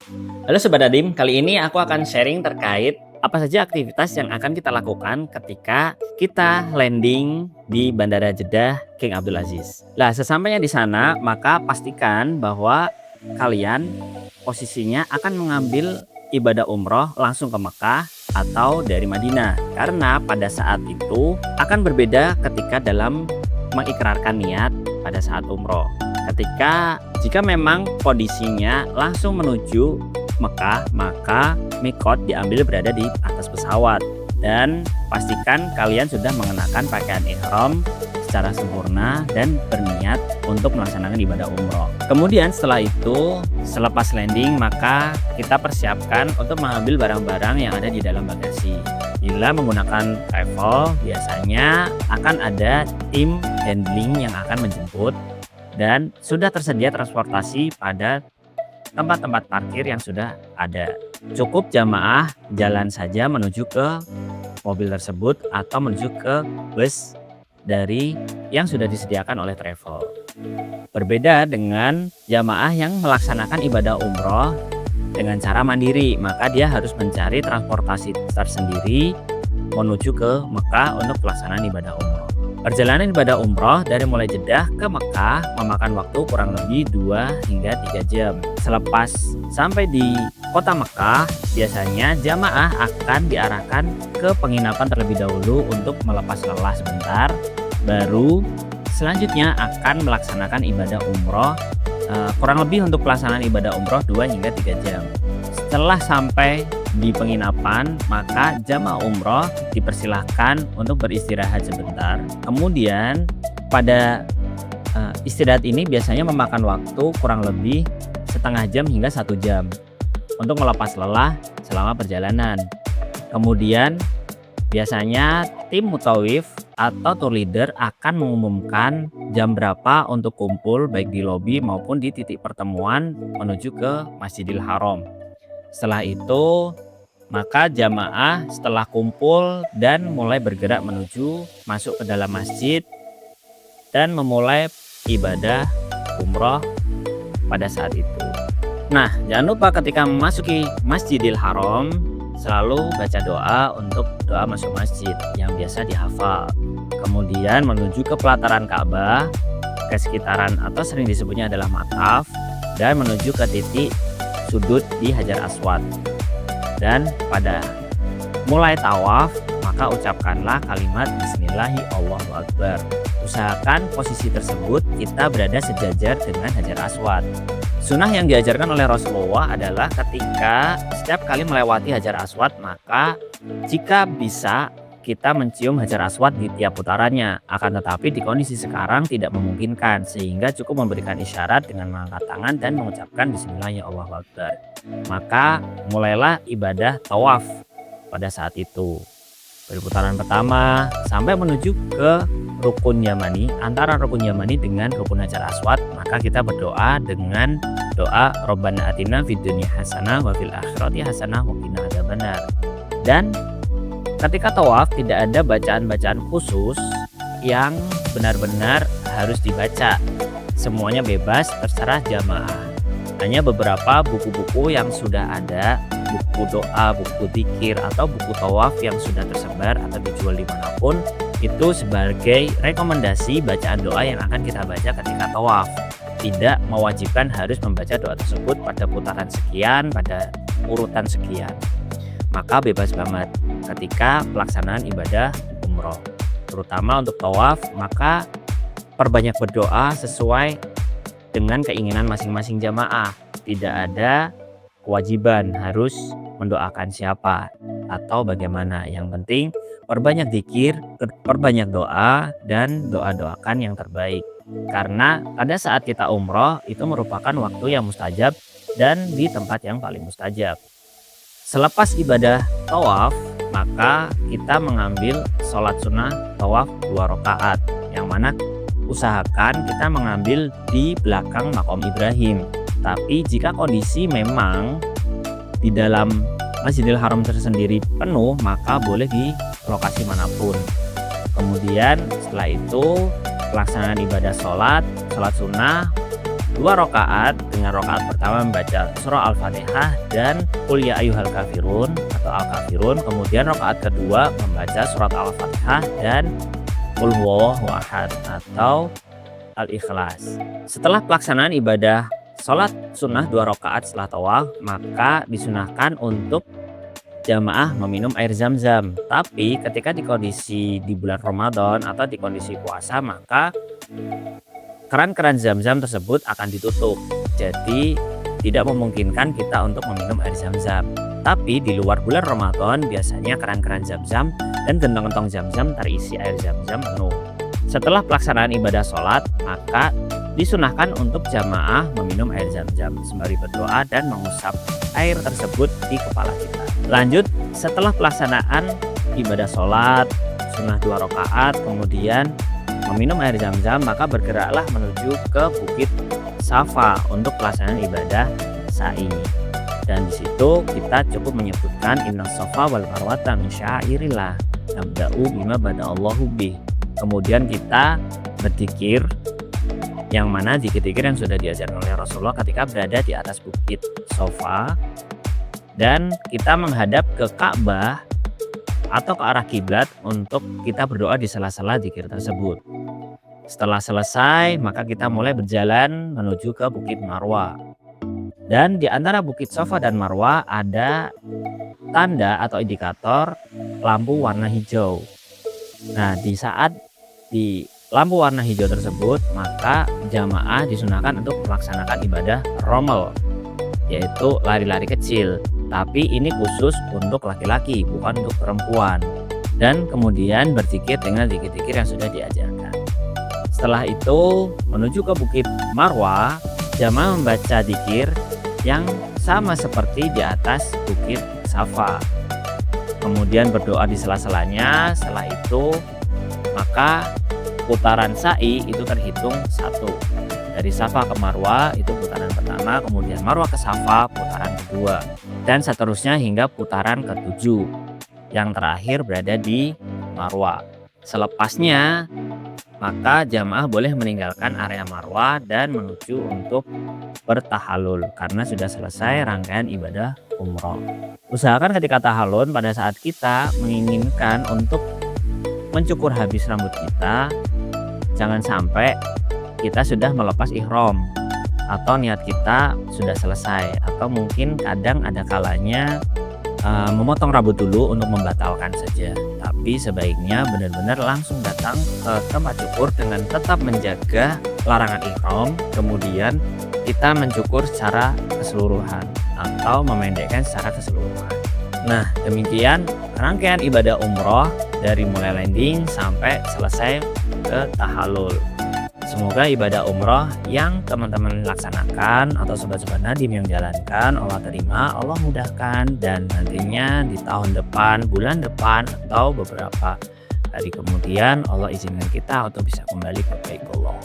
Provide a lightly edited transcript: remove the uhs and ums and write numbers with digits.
Halo Sobat Adim, kali ini aku akan sharing terkait apa saja aktivitas yang akan kita lakukan ketika kita landing di Bandara Jeddah King Abdul Aziz. Nah, sesampainya di sana, maka pastikan bahwa kalian posisinya akan mengambil ibadah umroh langsung ke Mekah atau dari Madinah. Karena pada saat itu akan berbeda ketika dalam mengikrarkan niat pada saat umroh. Jika memang kondisinya langsung menuju Mekah, maka mikot diambil berada di atas pesawat dan pastikan kalian sudah mengenakan pakaian ihram secara sempurna dan berniat untuk melaksanakan ibadah umroh. Kemudian setelah itu, selepas landing maka kita persiapkan untuk mengambil barang-barang yang ada di dalam bagasi. Bila menggunakan travel, biasanya akan ada tim handling yang akan menjemput dan sudah tersedia transportasi pada tempat-tempat parkir yang sudah ada. Cukup jamaah jalan saja menuju ke mobil tersebut atau menuju ke bus dari yang sudah disediakan oleh travel. Berbeda dengan jamaah yang melaksanakan ibadah umroh dengan cara mandiri, maka dia harus mencari transportasi tersendiri menuju ke Mekah untuk pelaksanaan ibadah umroh. Perjalanan ibadah umroh dari mulai Jeddah ke Mekah memakan waktu kurang lebih 2 hingga 3 jam. Selepas sampai di kota Mekah, biasanya jamaah akan diarahkan ke penginapan terlebih dahulu untuk melepas lelah sebentar. Baru selanjutnya akan melaksanakan ibadah umroh. Kurang lebih untuk pelaksanaan ibadah umroh 2 hingga 3 jam. Setelah sampai di penginapan, maka jamaah umroh dipersilahkan untuk beristirahat sebentar. Kemudian pada istirahat ini biasanya memakan waktu kurang lebih setengah jam hingga 1 jam untuk melepas lelah selama perjalanan. Kemudian biasanya tim mutawif atau tour leader akan mengumumkan jam berapa untuk kumpul baik di lobi maupun di titik pertemuan menuju ke Masjidil Haram. Setelah itu, maka jamaah setelah kumpul dan mulai bergerak menuju masuk ke dalam masjid dan memulai ibadah umroh pada saat itu. Nah, jangan lupa ketika memasuki Masjidil Haram selalu baca doa untuk doa masuk masjid yang biasa dihafal. Kemudian menuju ke pelataran Ka'bah, ke sekitaran atau sering disebutnya adalah mataf, dan menuju ke titik sudut di Hajar Aswad. Dan pada mulai tawaf, maka ucapkanlah kalimat Bismillahi Allahu Akbar. Usahakan posisi tersebut kita berada sejajar dengan Hajar Aswad. Sunnah yang diajarkan oleh Rasulullah adalah ketika setiap kali melewati Hajar Aswad, maka jika bisa kita mencium Hajar Aswad di tiap putarannya. Akan tetapi di kondisi sekarang tidak memungkinkan, sehingga cukup memberikan isyarat dengan mengangkat tangan dan mengucapkan Bismillahirrahmanirrahim. Maka mulailah ibadah tawaf pada saat itu. Dari putaran pertama sampai menuju ke rukun Yamani, antara rukun Yamani dengan rukun Hajar Aswad, maka kita berdoa dengan doa Rabbana atina fid dunya hasanah wa fil akhirati hasanah wa qina adzabannar. Dan ketika tawaf tidak ada bacaan-bacaan khusus yang benar-benar harus dibaca. Semuanya bebas, terserah jamaah. Hanya beberapa buku-buku yang sudah ada, buku doa, buku zikir, atau buku tawaf yang sudah tersebar atau dijual dimanapun, itu sebagai rekomendasi bacaan doa yang akan kita baca ketika tawaf. Tidak mewajibkan harus membaca doa tersebut pada putaran sekian, pada urutan sekian. Maka bebas banget ketika pelaksanaan ibadah umroh, terutama untuk tawaf. Maka perbanyak berdoa sesuai dengan keinginan masing-masing jamaah. Tidak ada kewajiban harus mendoakan siapa atau bagaimana. Yang penting perbanyak zikir, perbanyak doa, dan doa-doakan yang terbaik. Karena pada saat kita umroh itu merupakan waktu yang mustajab dan di tempat yang paling mustajab. Selepas ibadah tawaf, maka kita mengambil sholat sunnah tawaf 2 rakaat, yang mana usahakan kita mengambil di belakang makom Ibrahim. Tapi jika kondisi memang di dalam Masjidil Haram tersendiri penuh, maka boleh di lokasi manapun. Kemudian setelah itu pelaksanaan ibadah sholat sunnah 2 rakaat, dengan rakaat pertama membaca surah Al-Fatihah dan Qul ya ayyuhal kafirun atau Al-Kafirun, kemudian rakaat kedua membaca surat Al-Fatihah dan Qul huwallahu ahad atau Al-Ikhlas. Setelah pelaksanaan ibadah sholat sunnah 2 rakaat setelah tawaf, maka disunahkan untuk jamaah meminum air zam-zam. Tapi ketika di kondisi di bulan Ramadan atau di kondisi puasa, maka keran-keran zam-zam tersebut akan ditutup. Jadi tidak memungkinkan kita untuk meminum air zam-zam. Tapi di luar bulan Ramadan biasanya keran-keran zam-zam dan gentong-gentong zam-zam terisi air zam-zam penuh. Setelah pelaksanaan ibadah sholat, maka disunahkan untuk jamaah meminum air zam-zam sembari berdoa dan mengusap air tersebut di kepala kita. Lanjut, setelah pelaksanaan ibadah sholat sunnah 2 rakaat, kemudian meminum air zam-zam, maka bergeraklah menuju ke Bukit Safa untuk pelaksanaan ibadah sa'i. Dan di situ kita cukup menyebutkan inna safa wal marwata min syairillah nabda'u bima bada'allahu bih. Kemudian kita berzikir, yang mana zikir-zikir yang sudah diajarkan oleh Rasulullah ketika berada di atas Bukit Safa, dan kita menghadap ke Ka'bah atau ke arah kiblat untuk kita berdoa di sela-sela zikir tersebut. Setelah selesai, maka kita mulai berjalan menuju ke Bukit Marwa. Dan di antara Bukit Safa dan Marwa ada tanda atau indikator lampu warna hijau. Nah, di saat di lampu warna hijau tersebut, maka jamaah disunahkan untuk melaksanakan ibadah rommel, yaitu lari-lari kecil. Tapi ini khusus untuk laki-laki, bukan untuk perempuan. Dan kemudian berzikir dengan zikir-zikir yang sudah diajarkan. Setelah itu menuju ke Bukit Marwa, jamaah membaca zikir yang sama seperti di atas Bukit Safa. Kemudian berdoa di sela-selanya. Setelah itu maka putaran sa'i itu terhitung 1. Dari Safa ke Marwa itu putaran pertama, kemudian Marwa ke Safa putaran kedua, dan seterusnya hingga putaran ke-7 yang terakhir berada di Marwa. Selepasnya maka jamaah boleh meninggalkan area Marwa dan menuju untuk bertahalul karena sudah selesai rangkaian ibadah umroh. Usahakan ketika tahallul pada saat kita menginginkan untuk mencukur habis rambut kita, jangan sampai kita sudah melepas ihram atau niat kita sudah selesai, atau mungkin kadang ada kalanya memotong rambut dulu untuk membatalkan saja. Tapi sebaiknya benar-benar langsung datang ke tempat cukur dengan tetap menjaga larangan ihram, kemudian kita mencukur secara keseluruhan atau memendekkan secara keseluruhan. Nah, demikian rangkaian ibadah umroh dari mulai landing sampai selesai ke tahallul. Semoga ibadah umroh yang teman-teman laksanakan atau sobat-sobat Nadim yang jalankan Allah terima, Allah mudahkan, dan nantinya di tahun depan, bulan depan, atau beberapa hari kemudian Allah izinkan kita untuk bisa kembali ke Baitullah.